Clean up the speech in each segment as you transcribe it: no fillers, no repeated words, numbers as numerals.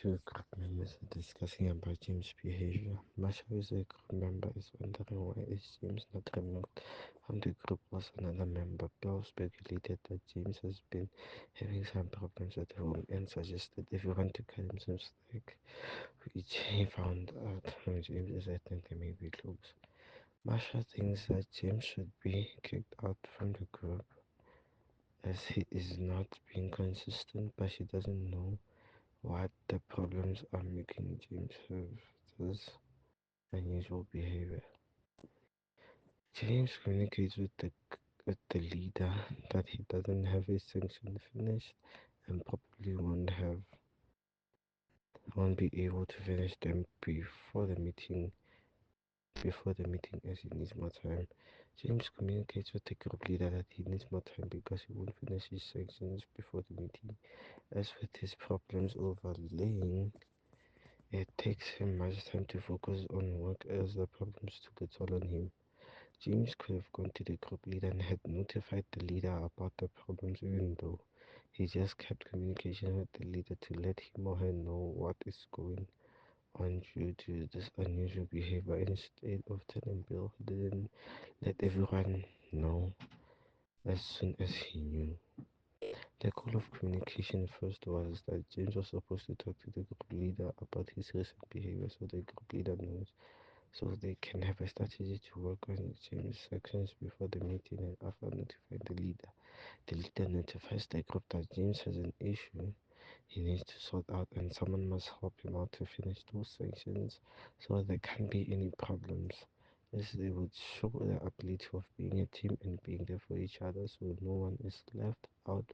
Two group members are discussing about James' behavior. Masha, who is a group member, is wondering why is James not removed from the group as another member. Bill speculated that James has been having some problems at home and suggested everyone to cut him some slack, which he found out when James is attending they may be close. Masha thinks that James should be kicked out from the group as he is not being consistent, but she doesn't know what the problems are making James have this unusual behavior. James communicates with the leader that he doesn't have his section finished and probably won't be able to finish them before the meeting as he needs more time. James communicates with the group leader that he needs more time because he won't finish his sections before the meeting. As with his problems overlaying, it takes him much time to focus on work as the problems took a toll on him. James could have gone to the group leader and had notified the leader about the problems even though he just kept communication with the leader to let him or her know what is going on due to this unusual behavior. Instead of telling Bill, he didn't let everyone know as soon as he knew. The goal of communication first was that James was supposed to talk to the group leader about his recent behavior so the group leader knows so they can have a strategy to work on James' sections before the meeting and after notifying the leader. The leader notifies the group that James has an issue he needs to sort out and someone must help him out to finish those sections so there can't be any problems. This they would show the ability of being a team and being there for each other so no one is left out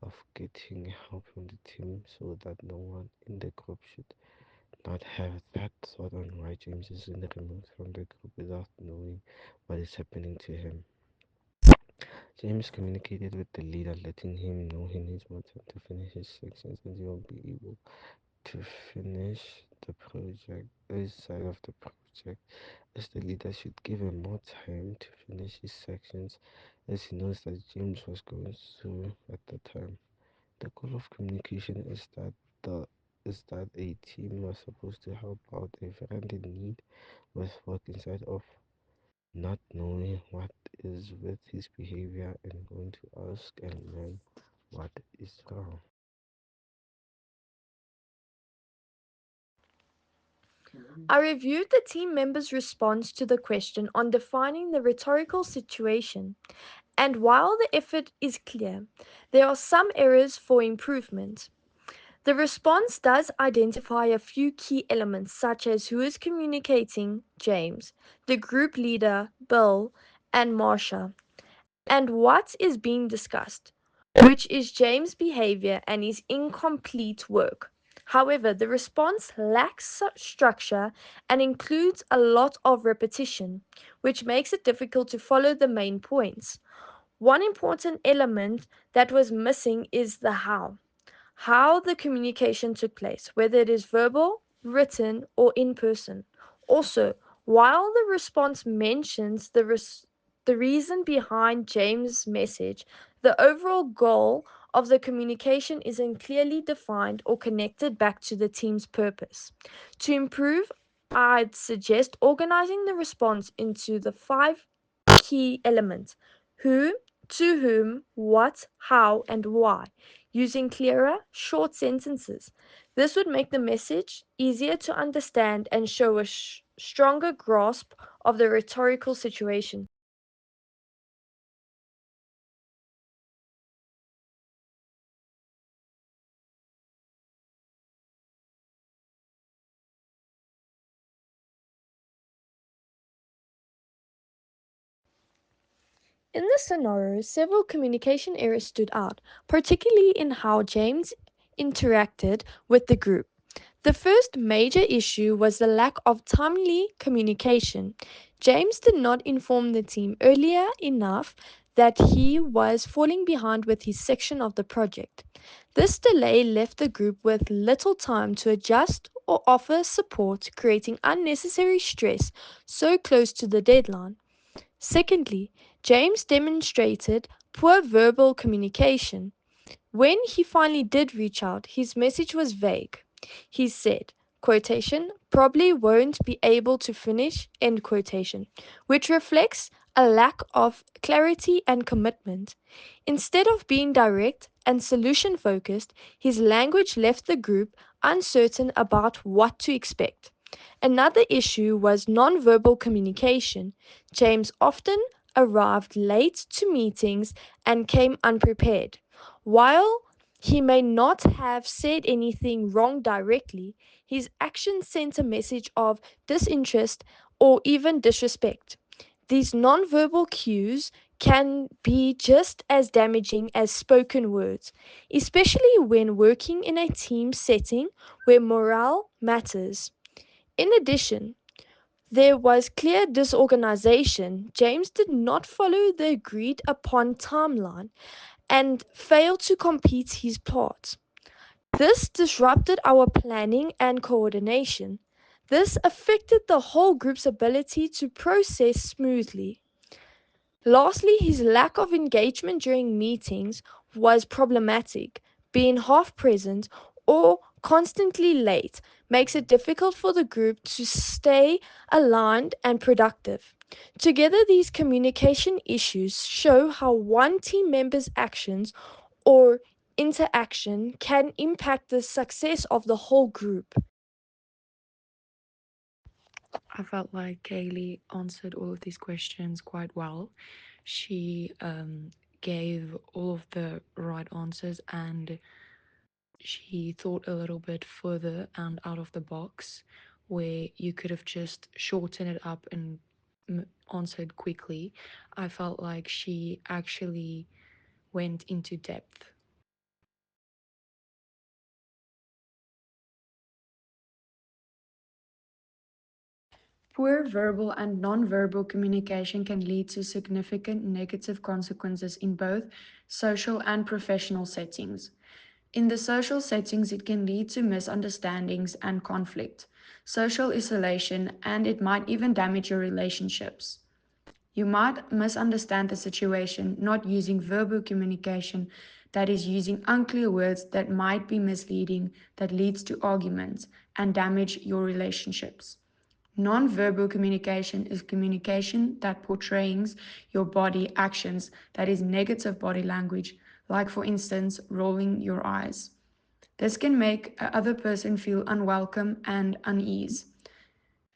of getting help from the team so that no one in the group should not have that thought on why James is in the removed from the group without knowing what is happening to him. James communicated with the leader, letting him know he needs more time to finish his sections and he won't be able to finish the project, his side of the project, as the leader should give him more time to finish his sections as he knows that James was going through at the time. The goal of communication the is that a team was supposed to help out a friend in need with work inside of not knowing what is with his behavior and going to ask and learn what is wrong. I reviewed the team members' response to the question on defining the rhetorical situation, and while the effort is clear, there are some areas for improvement. The response does identify a few key elements, such as who is communicating, James, the group leader, Bill, and Marsha, and what is being discussed, which is James' behavior and his incomplete work. However, the response lacks structure and includes a lot of repetition, which makes it difficult to follow the main points. One important element that was missing is the how the communication took place, whether it is verbal, written, or in person. Also, while the response mentions the reason behind James' message, the overall goal of the communication isn't clearly defined or connected back to the team's purpose. To improve, I'd suggest organizing the response into the five key elements: who, to whom, what, how, and why, using clearer, short sentences. This would make the message easier to understand and show a stronger grasp of the rhetorical situation. In this scenario, several communication errors stood out, particularly in how James interacted with the group. The first major issue was the lack of timely communication. James did not inform the team earlier enough that he was falling behind with his section of the project. This delay left the group with little time to adjust or offer support, creating unnecessary stress so close to the deadline. Secondly, James demonstrated poor verbal communication. When he finally did reach out, his message was vague. He said, quotation, probably won't be able to finish, end quotation, which reflects a lack of clarity and commitment. Instead of being direct and solution focused, his language left the group uncertain about what to expect. Another issue was nonverbal communication. James often arrived late to meetings and came unprepared. While he may not have said anything wrong directly, his actions sent a message of disinterest or even disrespect. These nonverbal cues can be just as damaging as spoken words, especially when working in a team setting where morale matters. In addition, there was clear disorganization. James did not follow the agreed upon timeline and failed to complete his part. This disrupted our planning and coordination. This affected the whole group's ability to process smoothly. Lastly, his lack of engagement during meetings was problematic. Being half present or constantly late makes it difficult for the group to stay aligned and productive. Together, these communication issues show how one team member's actions or interaction can impact the success of the whole group. I felt like Kaylee answered all of these questions quite well. She gave all of the right answers, and she thought a little bit further and out of the box, where you could have just shortened it up and answered quickly. I felt like she actually went into depth. Poor verbal and nonverbal communication can lead to significant negative consequences in both social and professional settings. In the social settings, it can lead to misunderstandings and conflict, social isolation, and it might even damage your relationships. You might misunderstand the situation not using verbal communication, that is, using unclear words that might be misleading, that leads to arguments and damage your relationships. Non-verbal communication is communication that portrays your body actions, that is negative body language, like for instance, rolling your eyes. This can make a other person feel unwelcome and unease.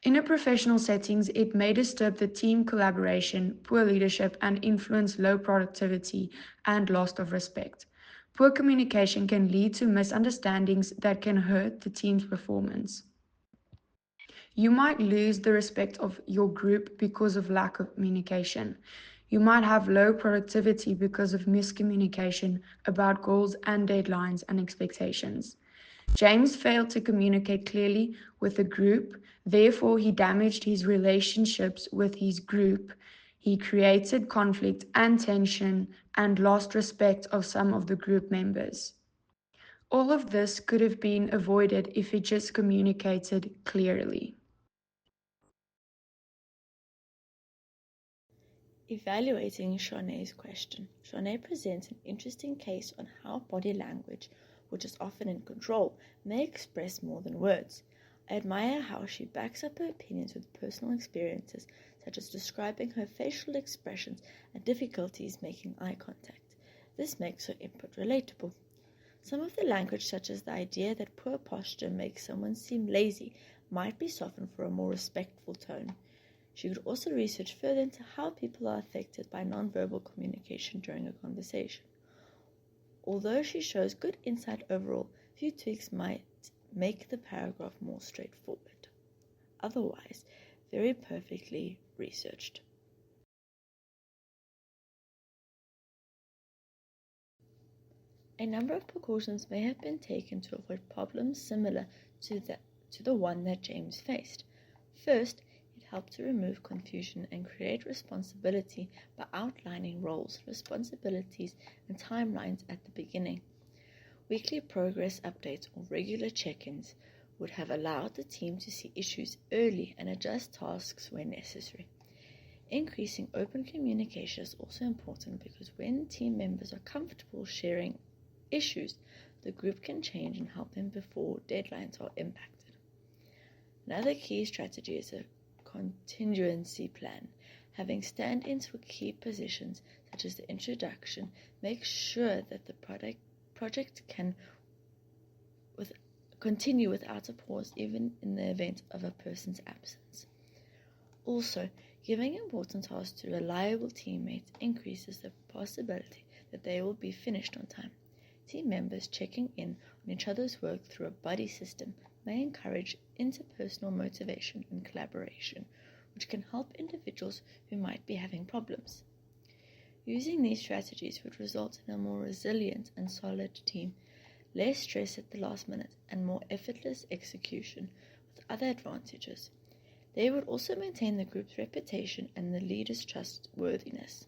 In a professional settings, it may disturb the team collaboration, poor leadership, and influence low productivity and loss of respect. Poor communication can lead to misunderstandings that can hurt the team's performance. You might lose the respect of your group because of lack of communication. You might have low productivity because of miscommunication about goals and deadlines and expectations. James failed to communicate clearly with the group, therefore, he damaged his relationships with his group. He created conflict and tension and lost respect of some of the group members. All of this could have been avoided if he just communicated clearly. Evaluating Shaunae's question, Shaunae presents an interesting case on how body language, which is often in control, may express more than words. I admire how she backs up her opinions with personal experiences, such as describing her facial expressions and difficulties making eye contact. This makes her input relatable. Some of the language, such as the idea that poor posture makes someone seem lazy, might be softened for a more respectful tone. She could also research further into how people are affected by nonverbal communication during a conversation. Although she shows good insight overall, few tweaks might make the paragraph more straightforward. Otherwise, very perfectly researched. A number of precautions may have been taken to avoid problems similar to the one that James faced. First, it helped to remove confusion and create responsibility by outlining roles, responsibilities, and timelines at the beginning. Weekly progress updates or regular check-ins would have allowed the team to see issues early and adjust tasks when necessary. Increasing open communication is also important because when team members are comfortable sharing issues, the group can change and help them before deadlines are impacted. Another key strategy is a contingency plan. Having stand-ins for key positions, such as the introduction, makes sure that the project can continue without a pause, even in the event of a person's absence. Also, giving important tasks to reliable teammates increases the possibility that they will be finished on time. Team members checking in on each other's work through a buddy system may encourage interpersonal motivation and collaboration, which can help individuals who might be having problems. Using these strategies would result in a more resilient and solid team, less stress at the last minute, and more effortless execution, with other advantages. They would also maintain the group's reputation and the leader's trustworthiness.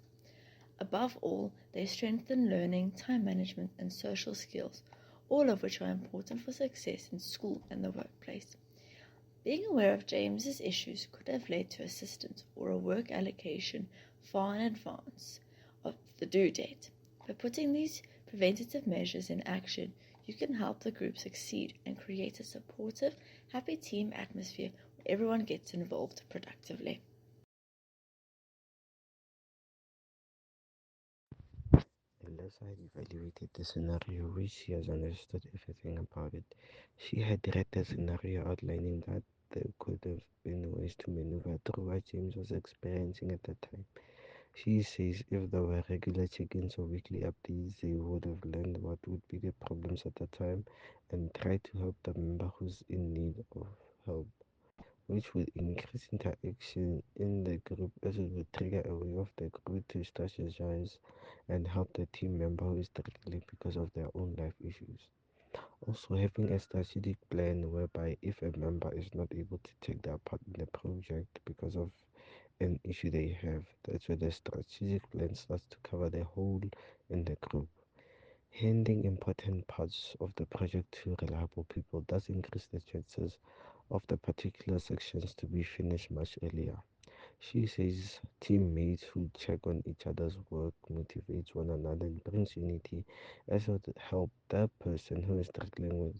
Above all, they strengthen learning, time management, and social skills, all of which are important for success in school and the workplace. Being aware of James's issues could have led to assistance or a work allocation far in advance of the due date. By putting these preventative measures in action, you can help the group succeed and create a supportive, happy team atmosphere where everyone gets involved productively. Unless I had evaluated the scenario, which she has understood everything about it. She had read the scenario outlining that there could have been ways to maneuver through what James was experiencing at the time. She says if there were regular check-ins or weekly updates, they would have learned what would be the problems at the time and try to help the member who's in need of help, which would increase interaction in the group as it would trigger a way of the group to strategize and help the team member who is struggling because of their own life issues. Also, having a strategic plan whereby if a member is not able to take their part in the project because of an issue they have, that's where the strategic plan starts to cover the whole in the group. Handing important parts of the project to reliable people does increase the chances of the particular sections to be finished much earlier. She says teammates who check on each other's work motivates one another and brings unity, as would help that person who's struggling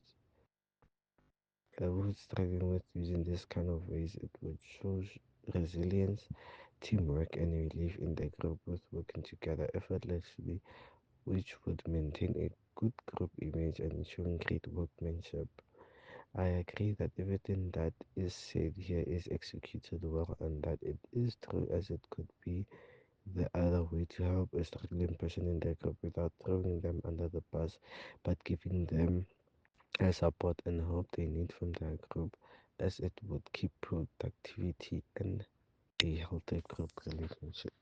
with using this kind of ways. It would show resilience, teamwork, and relief in the group with working together effortlessly, which would maintain a good group image and showing great workmanship. I agree that everything that is said here is executed well and that it is true as it could be the other way to help a struggling person in their group without throwing them under the bus, but giving them a support and help they need from their group, as it would keep productivity and a healthy group relationship.